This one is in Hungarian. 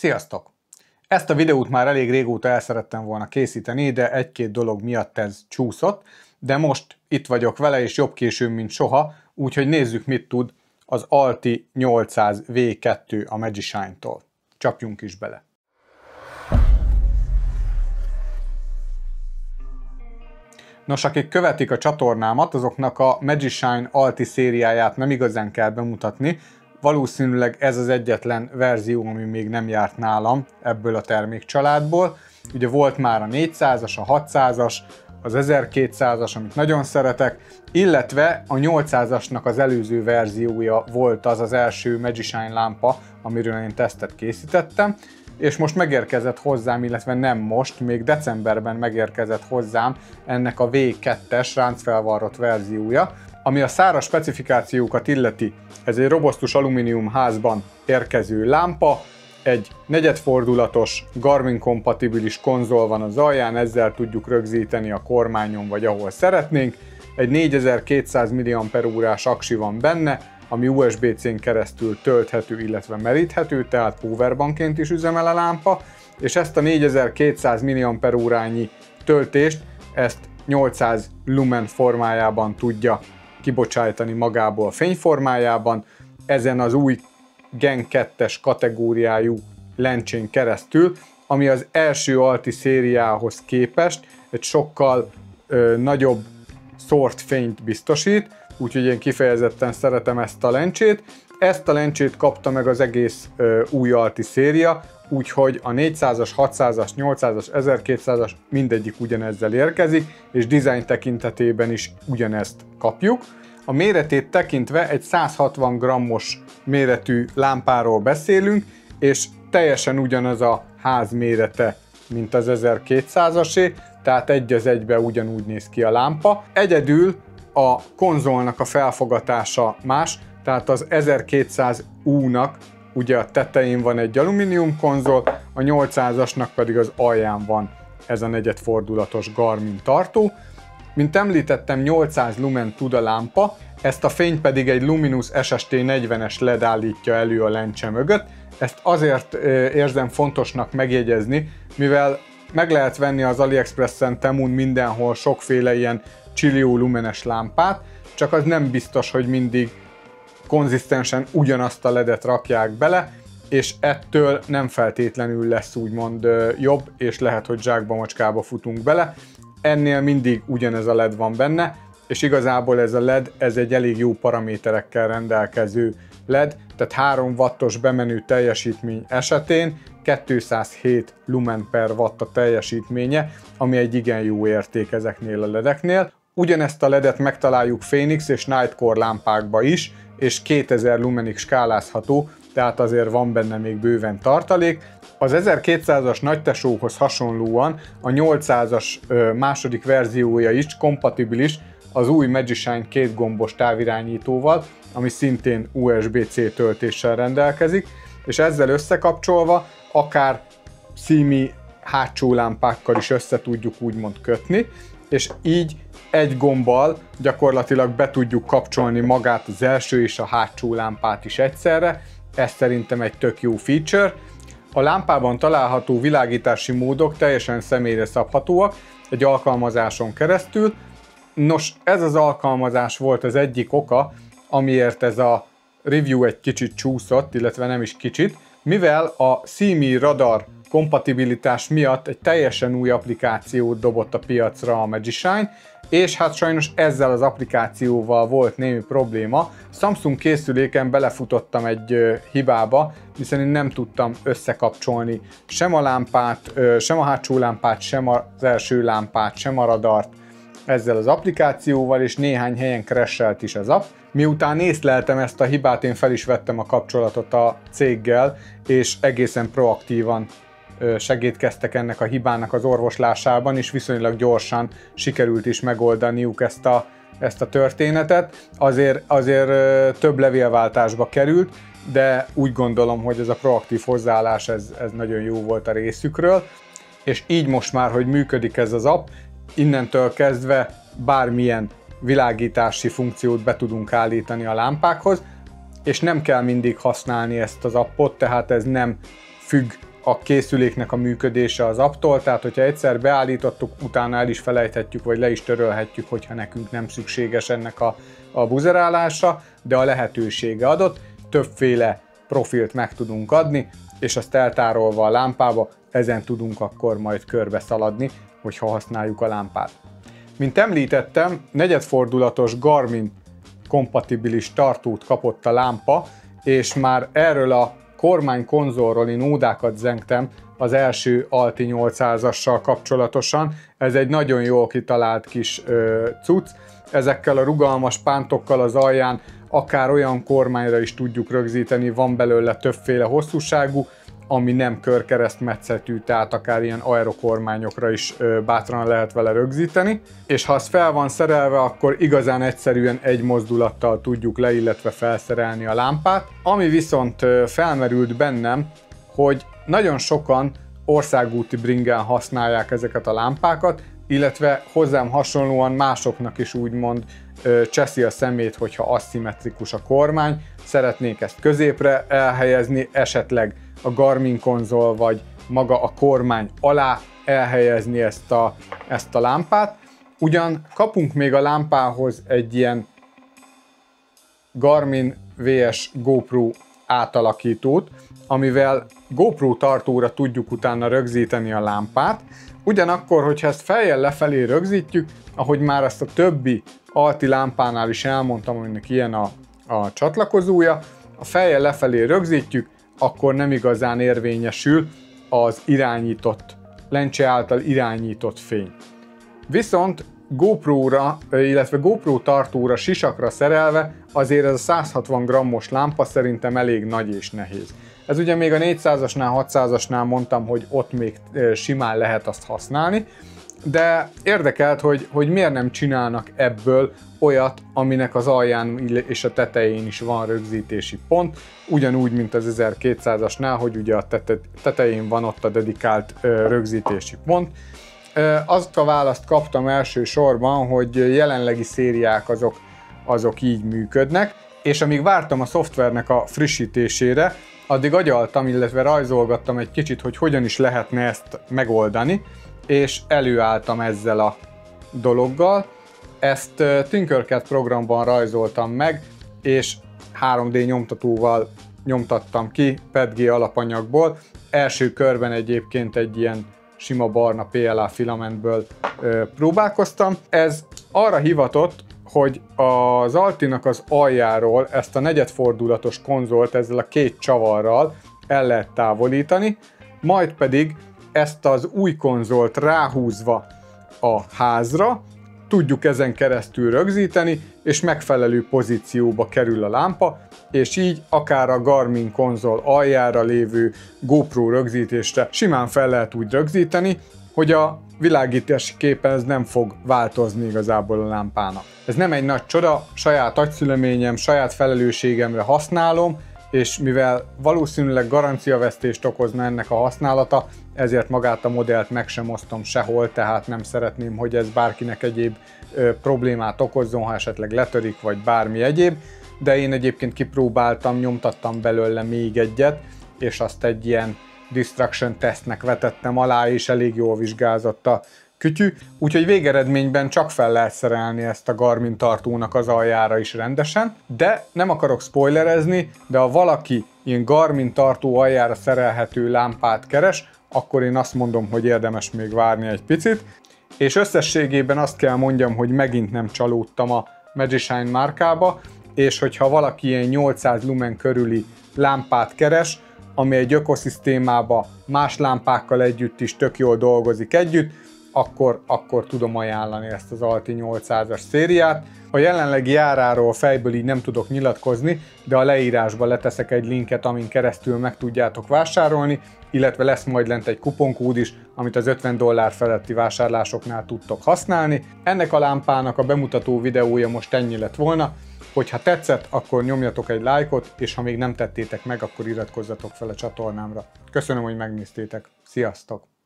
Sziasztok! Ezt a videót már elég régóta el szerettem volna készíteni, de egy-két dolog miatt ez csúszott, de most itt vagyok vele, és jobb későn, mint soha, úgyhogy nézzük, mit tud az Alti 800 V2 a Magishine-tól. Csapjunk is bele! Nos, akik követik a csatornámat, azoknak a Magishine Alti szériáját nem igazán kell bemutatni. Valószínűleg ez az egyetlen verzió, ami még nem járt nálam ebből a termékcsaládból. Ugye volt már a 400-as, a 600-as, az 1200-as, amit nagyon szeretek, illetve a 800-asnak az előző verziója volt az első Magishine lámpa, amiről én tesztet készítettem, és most megérkezett hozzám, illetve nem most, még decemberben megérkezett hozzám ennek a V2-es ráncfelvarrott verziója, ami a száraz specifikációkat illeti. Ez egy robosztus alumínium házban érkező lámpa, egy negyedfordulatos Garmin-kompatibilis konzol van az alján, ezzel tudjuk rögzíteni a kormányon vagy ahol szeretnénk. Egy 4200 mAh-órás aksi van benne, ami USB-C-n keresztül tölthető, illetve meríthető, tehát powerbankként is üzemel a lámpa, és ezt a 4200 mAh-órányi töltést, ezt 800 lumen formájában tudja kibocsájtani magából fényformájában, ezen az új Gen 2-es kategóriájú lencsén keresztül, ami az első Alti szériához képest egy sokkal nagyobb szórt fényt biztosít, úgyhogy én kifejezetten szeretem ezt a lencsét. Ezt a lencsét kapta meg az egész új Alti széria, úgyhogy a 400-as, 600-as, 800-as, 1200-as mindegyik ugyanezzel érkezik, és design tekintetében is ugyanezt kapjuk. A méretét tekintve egy 160 grammos méretű lámpáról beszélünk, és teljesen ugyanaz a ház mérete, mint az 1200-asé, tehát egy az egybe ugyanúgy néz ki a lámpa. Egyedül a konzolnak a felfogatása más, tehát az 1200U-nak ugye a tetején van egy alumínium konzol, a 800-asnak pedig az alján van ez a negyedfordulatos Garmin tartó. Mint említettem, 800 lumen tud a lámpa, ezt a fényt pedig egy Luminous SST 40-es LED állítja elő a lencse mögött. Ezt azért érzem fontosnak megjegyezni, mivel meg lehet venni az AliExpressen, Temun, mindenhol sokféle ilyen csillió lumenes lámpát, csak az nem biztos, hogy mindig konzisztensen ugyanazt a LED-et rakják bele, és ettől nem feltétlenül lesz úgymond jobb, és lehet, hogy zsákba macskába futunk bele. Ennél mindig ugyanez a LED van benne, és igazából ez a LED, ez egy elég jó paraméterekkel rendelkező LED, tehát 3 wattos bemenő teljesítmény esetén 207 lumen per watt a teljesítménye, ami egy igen jó érték ezeknél a LED-eknél. Ugyanezt a LED-et megtaláljuk Phoenix és Nightcore lámpákba is, és 2000 lumenig skálázható, tehát azért van benne még bőven tartalék. Az 1200-as nagytesóhoz hasonlóan a 800-as második verziója is kompatibilis az új Magishine 2 gombos távirányítóval, ami szintén USB-C töltéssel rendelkezik, és ezzel összekapcsolva akár szími hátsó lámpákkal is össze tudjuk úgymond kötni, és így egy gombbal gyakorlatilag be tudjuk kapcsolni magát az első és a hátsó lámpát is egyszerre. Ez szerintem egy tök jó feature. A lámpában található világítási módok teljesen személyre szabhatóak egy alkalmazáson keresztül. Nos, ez az alkalmazás volt az egyik oka, amiért ez a review egy kicsit csúszott, illetve nem is kicsit, mivel a CME radar kompatibilitás miatt egy teljesen új applikációt dobott a piacra a Magishine, és hát sajnos ezzel az applikációval volt némi probléma. Samsung készüléken belefutottam egy hibába, hiszen én nem tudtam összekapcsolni sem a lámpát, sem a hátsó lámpát, sem az első lámpát, sem a radart ezzel az applikációval, és néhány helyen crashelt is az app. Miután észleltem ezt a hibát, én fel is vettem a kapcsolatot a céggel, és egészen proaktívan segítkeztek ennek a hibának az orvoslásában, és viszonylag gyorsan sikerült is megoldaniuk ezt a történetet. Azért több levélváltásba került, de úgy gondolom, hogy ez a proaktív hozzáállás ez nagyon jó volt a részükről, és így most már, hogy működik ez az app, innentől kezdve bármilyen világítási funkciót be tudunk állítani a lámpákhoz, és nem kell mindig használni ezt az appot, tehát ez nem függ a készüléknek a működése az apptól, tehát hogyha egyszer beállítottuk, utána el is felejthetjük, vagy le is törölhetjük, hogyha nekünk nem szükséges ennek a buzerálása, de a lehetősége adott, többféle profilt meg tudunk adni, és azt eltárolva a lámpába, ezen tudunk akkor majd körbe szaladni, hogyha használjuk a lámpát. Mint említettem, negyedfordulatos Garmin kompatibilis tartót kapott a lámpa, és már erről a kormánykonzolról én ódákat zengtem az első Alti 800-assal kapcsolatosan. Ez egy nagyon jól kitalált kis cucc. Ezekkel a rugalmas pántokkal az alján akár olyan kormányra is tudjuk rögzíteni, van belőle többféle hosszúságú, ami nem körkeresztmetszetű, tehát akár ilyen aerokormányokra is bátran lehet vele rögzíteni. És ha az fel van szerelve, akkor igazán egyszerűen egy mozdulattal tudjuk le, illetve felszerelni a lámpát. Ami viszont felmerült bennem, hogy nagyon sokan országúti bringen használják ezeket a lámpákat, illetve hozzám hasonlóan másoknak is úgymond cseszi a szemét, hogyha aszimmetrikus a kormány, szeretnék ezt középre elhelyezni, esetleg a Garmin konzol vagy maga a kormány alá elhelyezni ezt a lámpát. Ugyan kapunk még a lámpához egy ilyen Garmin vs GoPro átalakítót, amivel GoPro tartóra tudjuk utána rögzíteni a lámpát. Ugyanakkor, hogyha ezt fejjel lefelé rögzítjük, ahogy már ezt a többi Alti lámpánál is elmondtam, aminek ilyen a csatlakozója, a fejjel lefelé rögzítjük, akkor nem igazán érvényesül az irányított, lencse által irányított fény. Viszont GoPro-ra, illetve GoPro tartóra, sisakra szerelve azért ez a 160 g-os lámpa szerintem elég nagy és nehéz. Ez ugye még a 400-asnál, 600-asnál mondtam, hogy ott még simán lehet azt használni, de érdekelt, hogy miért nem csinálnak ebből olyat, aminek az alján és a tetején is van rögzítési pont, ugyanúgy, mint az 1200-asnál, hogy ugye a tetején van ott a dedikált rögzítési pont. Azt a választ kaptam elsősorban, hogy jelenlegi szériák azok így működnek, és amíg vártam a szoftvernek a frissítésére, addig agyaltam, illetve rajzolgattam egy kicsit, hogy hogyan is lehetne ezt megoldani, és előálltam ezzel a dologgal. Ezt Tinkercad programban rajzoltam meg, és 3D nyomtatóval nyomtattam ki PETG alapanyagból. Első körben egyébként egy ilyen sima barna PLA filamentből próbálkoztam. Ez arra hivatott, hogy az Altinak az aljáról ezt a negyedfordulatos konzolt ezzel a két csavarral el lehet távolítani, majd pedig ezt az új konzolt ráhúzva a házra tudjuk ezen keresztül rögzíteni, és megfelelő pozícióba kerül a lámpa, és így akár a Garmin konzol aljára lévő GoPro rögzítésre simán fel lehet úgy rögzíteni, hogy a világítási képen ez nem fog változni igazából a lámpának. Ez nem egy nagy csoda, saját agyszüleményem, saját felelősségemre használom, és mivel valószínűleg garanciavesztést okozna ennek a használata, ezért magát a modellt meg sem osztom sehol, tehát nem szeretném, hogy ez bárkinek egyéb problémát okozzon, ha esetleg letörik, vagy bármi egyéb, de én egyébként kipróbáltam, nyomtattam belőle még egyet, és azt egy ilyen distraction tesztnek vetettem alá, és elég jól vizsgázott a kütyű, úgyhogy végeredményben csak fel lehet szerelni ezt a Garmin tartónak az aljára is rendesen, de nem akarok spoilerezni, de ha valaki ilyen Garmin tartó aljára szerelhető lámpát keres, akkor én azt mondom, hogy érdemes még várni egy picit, és összességében azt kell mondjam, hogy megint nem csalódtam a Magishine márkába, és hogyha valaki ilyen 800 lumen körüli lámpát keres, ami egy ökoszisztémába más lámpákkal együtt is tök jól dolgozik együtt, akkor tudom ajánlani ezt az Alti 800-as szériát. A jelenlegi áráról fejből így nem tudok nyilatkozni, de a leírásba leteszek egy linket, amin keresztül meg tudjátok vásárolni, illetve lesz majd lent egy kuponkód is, amit az $50 feletti vásárlásoknál tudtok használni. Ennek a lámpának a bemutató videója most ennyi lett volna. Hogyha tetszett, akkor nyomjatok egy lájkot, és ha még nem tettétek meg, akkor iratkozzatok fel a csatornámra. Köszönöm, hogy megnéztétek. Sziasztok!